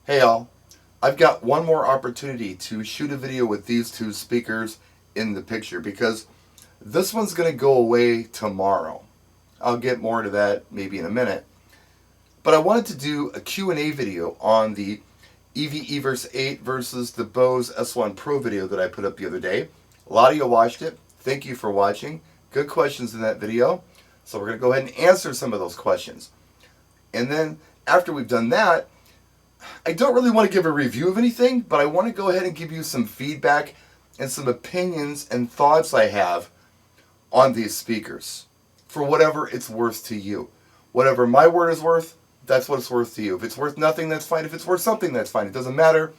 Hey y'all, I've got one more opportunity to shoot a video with these two speakers in the picture because this one's going to go away tomorrow. I'll get more to that maybe in a minute. But I wanted to do a Q&A video on the EV Everse 8 versus the Bose S1 Pro video that I put up the other day. A lot of you watched it. Thank you for watching. Good questions in that video. So we're going to go ahead and answer some of those questions. And then after we've done that, I don't really want to give a review of anything, but I want to go ahead and give you some feedback and some opinions and thoughts I have on these speakers for whatever it's worth to you. Whatever my word is worth, that's what it's worth to you. If it's worth nothing, that's fine. If it's worth something, that's fine. It doesn't matter.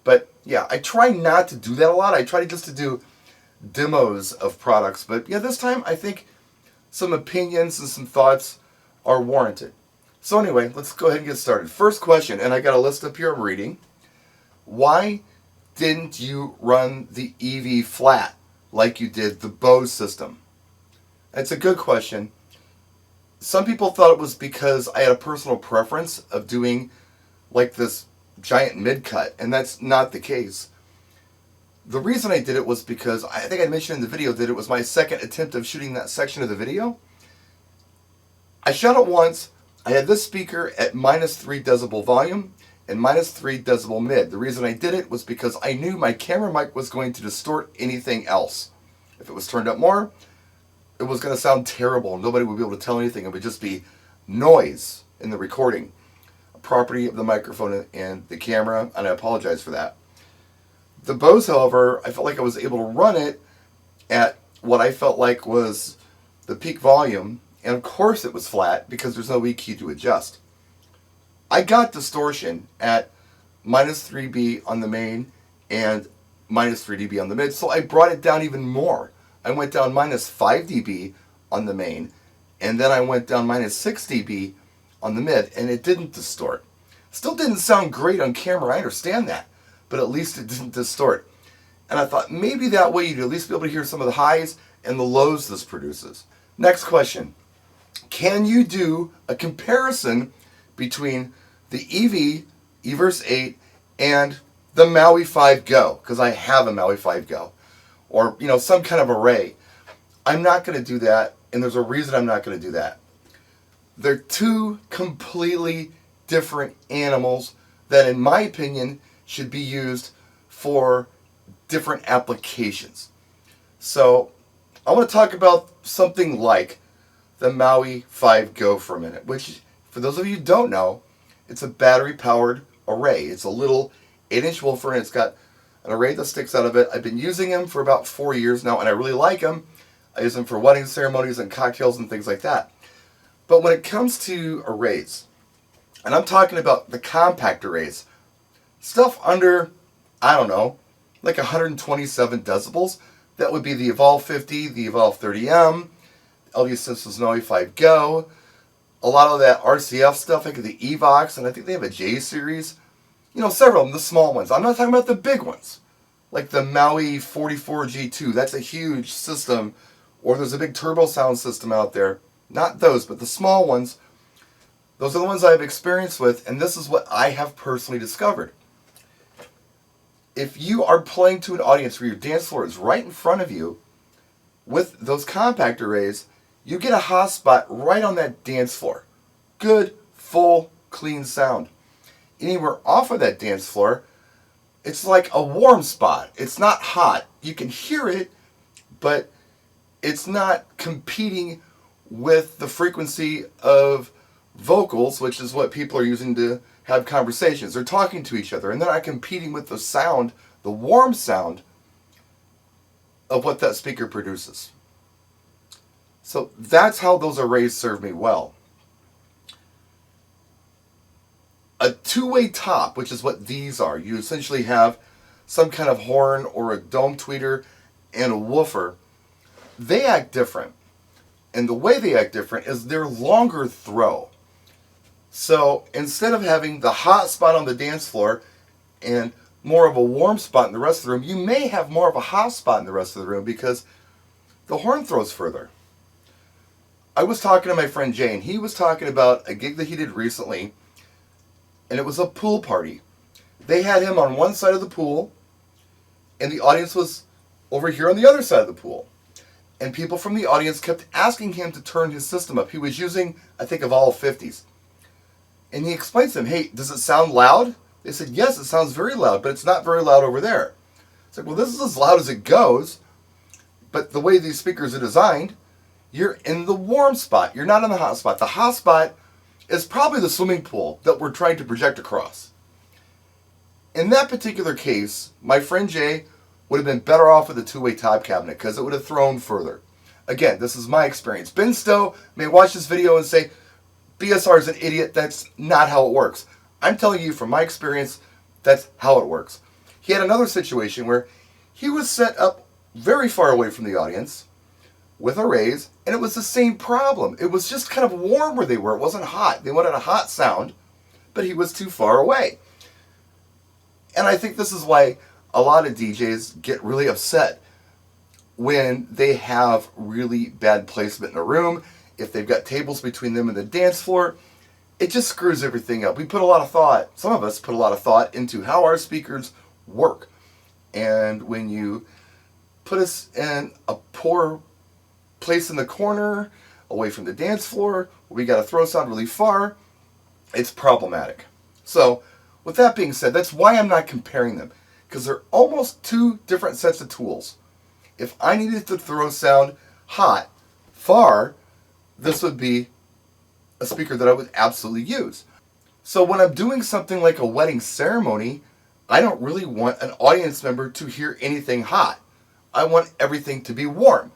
But yeah, I try not to do that a lot. I try just to do demos of products. But yeah, this time I think some opinions and some thoughts are warranted. So anyway, let's go ahead and get started. First question, and I got a list up here I'm reading. Why didn't you run the EV flat like you did the Bose system? That's a good question. Some people thought it was because I had a personal preference of doing like this giant mid-cut, and that's not the case. The reason I did it was because I think I mentioned in the video that it was my second attempt of shooting that section of the video. I shot it once. I had this speaker at -3 decibel volume and -3 decibel mid. The reason I did it was because I knew my camera mic was going to distort anything else. If it was turned up more, it was going to sound terrible. Nobody would be able to tell anything. It would just be noise in the recording, a property of the microphone and the camera, and I apologize for that. The Bose, however, I felt like I was able to run it at what I felt like was the peak volume. And of course it was flat because there's no EQ to adjust. I got distortion at -3 dB on the main and -3 dB on the mid, so I brought it down even more. I went down -5 dB on the main, and then I went down -6 dB on the mid, and it didn't distort. Still didn't sound great on camera, I understand that, but at least it didn't distort. And I thought maybe that way you'd at least be able to hear some of the highs and the lows this produces. Next question. Can you do a comparison between the EV Everse 8 and the Maui 5 Go? Because I have a Maui 5 Go. Or, some kind of array. I'm not going to do that, and there's a reason I'm not going to do that. They're two completely different animals that, in my opinion, should be used for different applications. So, I want to talk about something like the Maui 5 Go for a minute, which, for those of you who don't know, it's a battery-powered array. It's a little 8-inch woofer, and it's got an array that sticks out of it. I've been using them for about 4 years now, and I really like them. I use them for wedding ceremonies and cocktails and things like that. But when it comes to arrays, and I'm talking about the compact arrays, stuff under, I don't know, like 127 decibels, that would be the Evolve 50, the Evolve 30M, LG Systems Maui 5 Go, a lot of that RCF stuff, like the Evox, and I think they have a J series. Several of them, the small ones. I'm not talking about the big ones, like the Maui 44G2. That's a huge system, or there's a big turbo sound system out there. Not those, but the small ones. Those are the ones I have experience with, and this is what I have personally discovered. If you are playing to an audience where your dance floor is right in front of you with those compact arrays, you get a hot spot right on that dance floor. Good, full, clean sound. Anywhere off of that dance floor, it's like a warm spot. It's not hot. You can hear it, but it's not competing with the frequency of vocals, which is what people are using to have conversations. They're talking to each other, and they're not competing with the sound, the warm sound of what that speaker produces. So that's how those arrays serve me well. A two-way top, which is what these are. You essentially have some kind of horn or a dome tweeter and a woofer. They act different. And the way they act different is they're longer throw. So instead of having the hot spot on the dance floor and more of a warm spot in the rest of the room, you may have more of a hot spot in the rest of the room because the horn throws further. I was talking to my friend Jay, and he was talking about a gig that he did recently, and it was a pool party. They had him on one side of the pool, and the audience was over here on the other side of the pool. And people from the audience kept asking him to turn his system up. He was using, I think, of all 50s. And he explains to them, hey, does it sound loud? They said, yes, it sounds very loud, but it's not very loud over there. It's like, well, this is as loud as it goes, but the way these speakers are designed, you're in the warm spot. You're not in the hot spot. The hot spot is probably the swimming pool that we're trying to project across. In that particular case, my friend Jay would have been better off with a two-way top cabinet because it would have thrown further. Again, this is my experience. Ben Stowe may watch this video and say, BSR is an idiot. That's not how it works. I'm telling you from my experience, that's how it works. He had another situation where he was set up very far away from the audience with arrays, and it was the same problem. It was just kind of warm where they were. It wasn't hot. They wanted a hot sound, but he was too far away. And I think this is why a lot of DJs get really upset when they have really bad placement in a room. If they've got tables between them and the dance floor, it just screws everything up. We put a lot of thought, some of us put a lot of thought into how our speakers work. And when you put us in a poor place in the corner, away from the dance floor, we got to throw sound really far, it's problematic. So, with that being said, that's why I'm not comparing them, because they're almost two different sets of tools. If I needed to throw sound hot, far, this would be a speaker that I would absolutely use. So when I'm doing something like a wedding ceremony, I don't really want an audience member to hear anything hot. I want everything to be warm.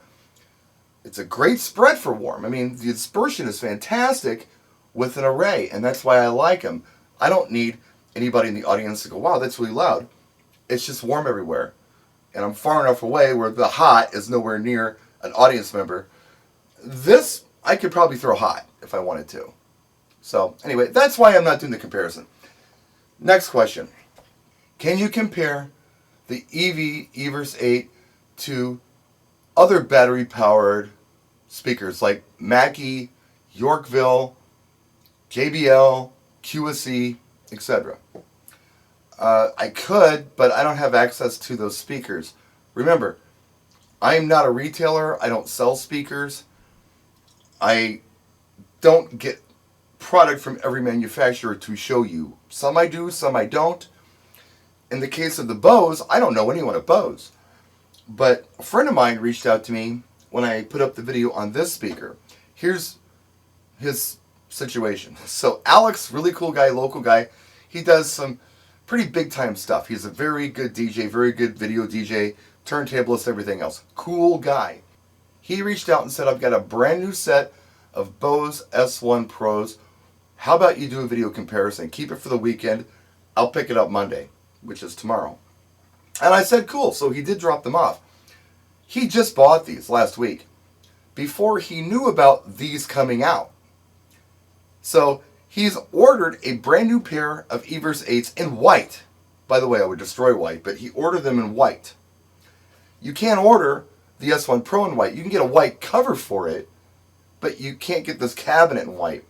It's a great spread for warm. I mean, the dispersion is fantastic with an array, and that's why I like them. I don't need anybody in the audience to go, wow, that's really loud. It's just warm everywhere. And I'm far enough away where the hot is nowhere near an audience member. This, I could probably throw hot if I wanted to. So, anyway, that's why I'm not doing the comparison. Next question. Can you compare the EV Everse 8 to other battery-powered speakers like Mackie, Yorkville, JBL, QSE, etc.? I could, but I don't have access to those speakers. Remember, I am not a retailer. I don't sell speakers. I don't get product from every manufacturer to show you. Some I do, some I don't. In the case of the Bose, I don't know anyone at Bose. But a friend of mine reached out to me when I put up the video on this speaker. Here's his situation. So Alex, really cool guy, local guy. He does some pretty big time stuff. He's a very good DJ, very good video DJ, turntablist, everything else. Cool guy. He reached out and said, I've got a brand new set of Bose S1 Pros. How about you do a video comparison? Keep it for the weekend. I'll pick it up Monday, which is tomorrow. And I said, cool. So he did drop them off. He just bought these last week before he knew about these coming out. So he's ordered a brand new pair of Everse 8s in white. By the way, I would destroy white, but he ordered them in white. You can't order the S1 Pro in white. You can get a white cover for it, but you can't get this cabinet in white.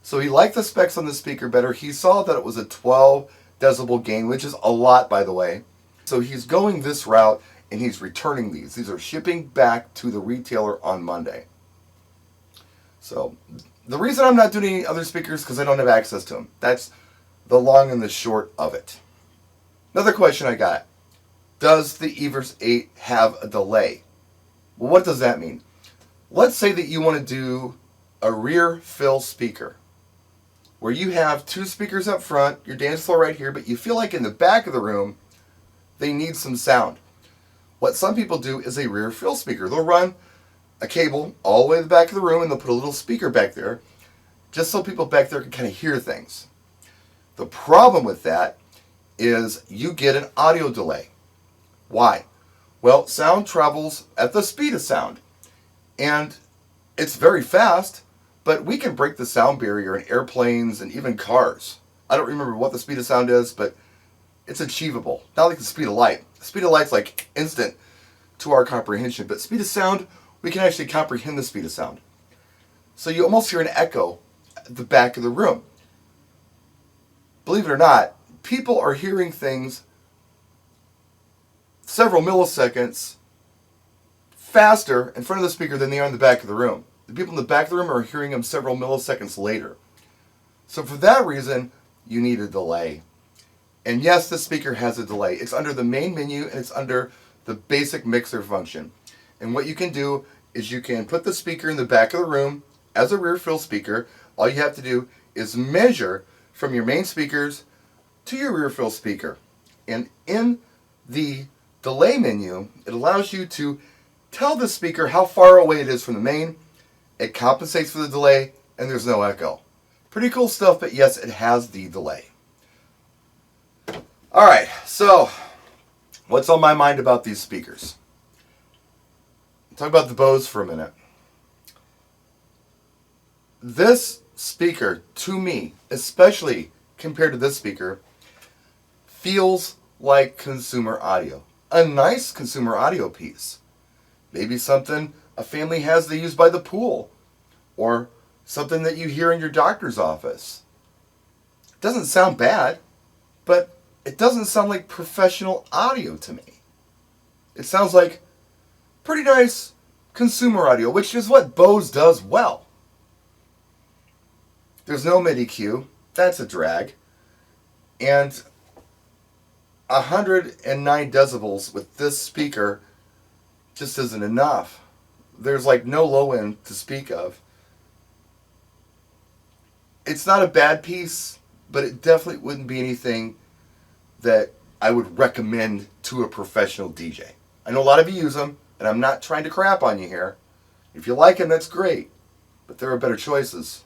So he liked the specs on the speaker better. He saw that it was a 12 decibel gain, which is a lot, by the way. So he's going this route, and he's returning these. These are shipping back to the retailer on Monday. So the reason I'm not doing any other speakers is because I don't have access to them. That's the long and the short of it. Another question I got. Does the Everse 8 have a delay? Well, what does that mean? Let's say that you want to do a rear fill speaker where you have two speakers up front, your dance floor right here, but you feel like in the back of the room they need some sound. What some people do is a rear fill speaker. They'll run a cable all the way to the back of the room and they'll put a little speaker back there just so people back there can kind of hear things. The problem with that is you get an audio delay. Why? Well, sound travels at the speed of sound. And it's very fast, but we can break the sound barrier in airplanes and even cars. I don't remember what the speed of sound is, but it's achievable. Not like the speed of light. The speed of light's like instant to our comprehension, but speed of sound, we can actually comprehend the speed of sound. So you almost hear an echo at the back of the room. Believe it or not, people are hearing things several milliseconds faster in front of the speaker than they are in the back of the room. The people in the back of the room are hearing them several milliseconds later. So for that reason, you need a delay. And yes, this speaker has a delay. It's under the main menu and it's under the basic mixer function. And what you can do is you can put the speaker in the back of the room as a rear fill speaker. All you have to do is measure from your main speakers to your rear fill speaker. And in the delay menu, it allows you to tell the speaker how far away it is from the main. It compensates for the delay and there's no echo. Pretty cool stuff, but yes, it has the delay. Alright, so what's on my mind about these speakers? Talk about the Bose for a minute. This speaker, to me, especially compared to this speaker, feels like consumer audio. A nice consumer audio piece. Maybe something a family has they use by the pool. Or something that you hear in your doctor's office. It doesn't sound bad, but it doesn't sound like professional audio to me. It sounds like pretty nice consumer audio, which is what Bose does well. There's no MIDI cue. That's a drag. And 109 decibels with this speaker just isn't enough. There's like no low end to speak of. It's not a bad piece, but it definitely wouldn't be anything that I would recommend to a professional DJ. I know a lot of you use them, and I'm not trying to crap on you here. If you like them, that's great, but there are better choices.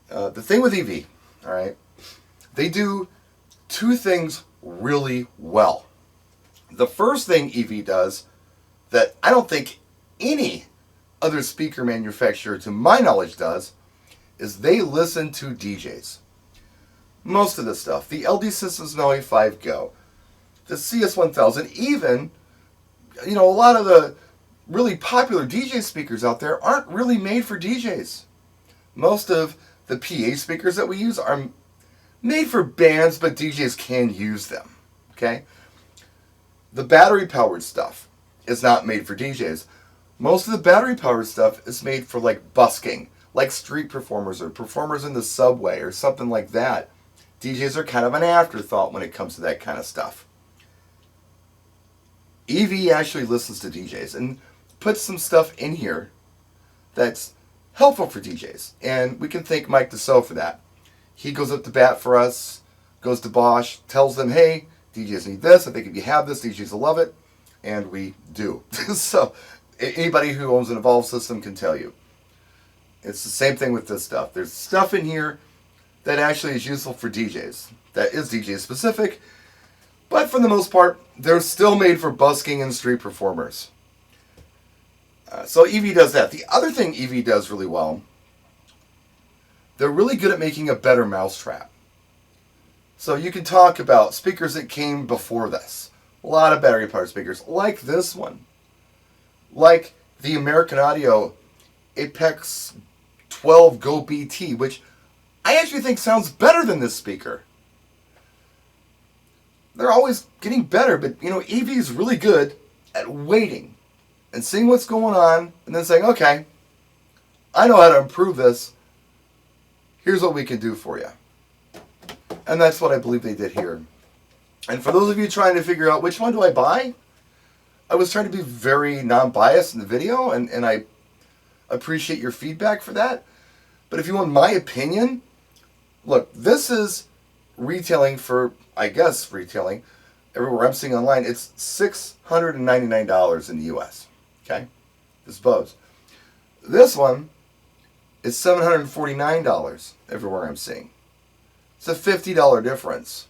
The thing with EV, all right, they do two things really well. The first thing EV does that I don't think any other speaker manufacturer, to my knowledge, does, is they listen to DJs. Most of the stuff, the LD Systems and LA5 Go, the CS1000, even, a lot of the really popular DJ speakers out there aren't really made for DJs. Most of the PA speakers that we use are made for bands, but DJs can use them, okay? The battery-powered stuff is not made for DJs. Most of the battery-powered stuff is made for, like, busking, like street performers or performers in the subway or something like that. DJs are kind of an afterthought when it comes to that kind of stuff. EV actually listens to DJs and puts some stuff in here that's helpful for DJs. And we can thank Mike Dassault for that. He goes up to bat for us, goes to Bosch, tells them, hey, DJs need this. I think if you have this, DJs will love it. And we do. So anybody who owns an Evolve system can tell you. It's the same thing with this stuff. There's stuff in here that actually is useful for DJs. That is DJ specific. But for the most part, they're still made for busking and street performers. So EV does that. The other thing EV does really well, they're really good at making a better mousetrap. So you can talk about speakers that came before this. A lot of battery powered speakers, like this one. Like the American Audio Apex 12 Go BT, which I actually think sounds better than this speaker. They're always getting better, but EV is really good at waiting and seeing what's going on and then saying, okay, I know how to improve this. Here's what we can do for you. And that's what I believe they did here. And for those of you trying to figure out which one do I buy, I was trying to be very non-biased in the video, and I appreciate your feedback for that. But if you want my opinion, look, this is retailing for, I guess, retailing everywhere I'm seeing online. It's $699 in the US. Okay? This Bose. This one is $749 everywhere I'm seeing. It's a $50 difference.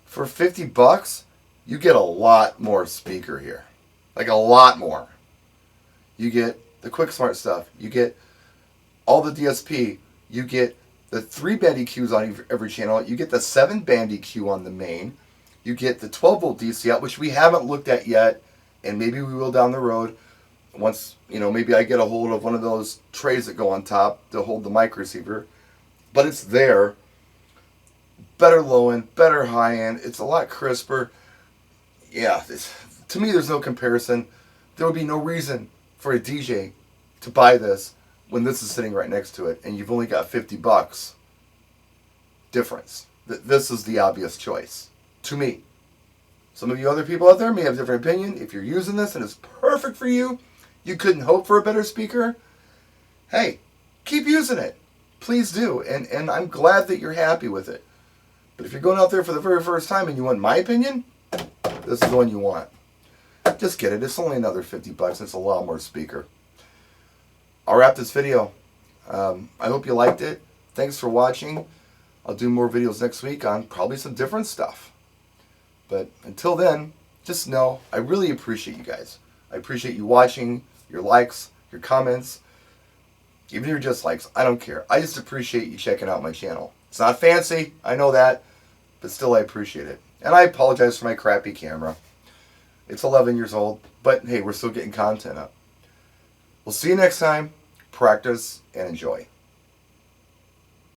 For $50, you get a lot more speaker here. Like a lot more. You get the quick smart stuff. You get all the DSP. You get the 3-band EQs on every channel. You get the 7-band EQ on the main. You get the 12-volt DC out, which we haven't looked at yet, and maybe we will down the road. Once, maybe I get a hold of one of those trays that go on top to hold the mic receiver. But it's there. better low end, better high end. It's a lot crisper. Yeah, to me, there's no comparison. There would be no reason for a DJ to buy this when this is sitting right next to it, and you've only got $50 difference. This is the obvious choice to me. Some of you other people out there may have a different opinion. If you're using this and it's perfect for you, you couldn't hope for a better speaker. Hey, keep using it. Please do. And I'm glad that you're happy with it. But if you're going out there for the very first time and you want my opinion, this is the one you want. Just get it. It's only another $50. It's a lot more speaker. I'll wrap this video. I hope you liked it. Thanks for watching. I'll do more videos next week on probably some different stuff. But until then, just know I really appreciate you guys. I appreciate you watching, your likes, your comments, even your dislikes. I don't care. I just appreciate you checking out my channel. It's not fancy, I know that, but still I appreciate it. And I apologize for my crappy camera. It's 11 years old, but hey, we're still getting content up. We'll see you next time. Practice and enjoy.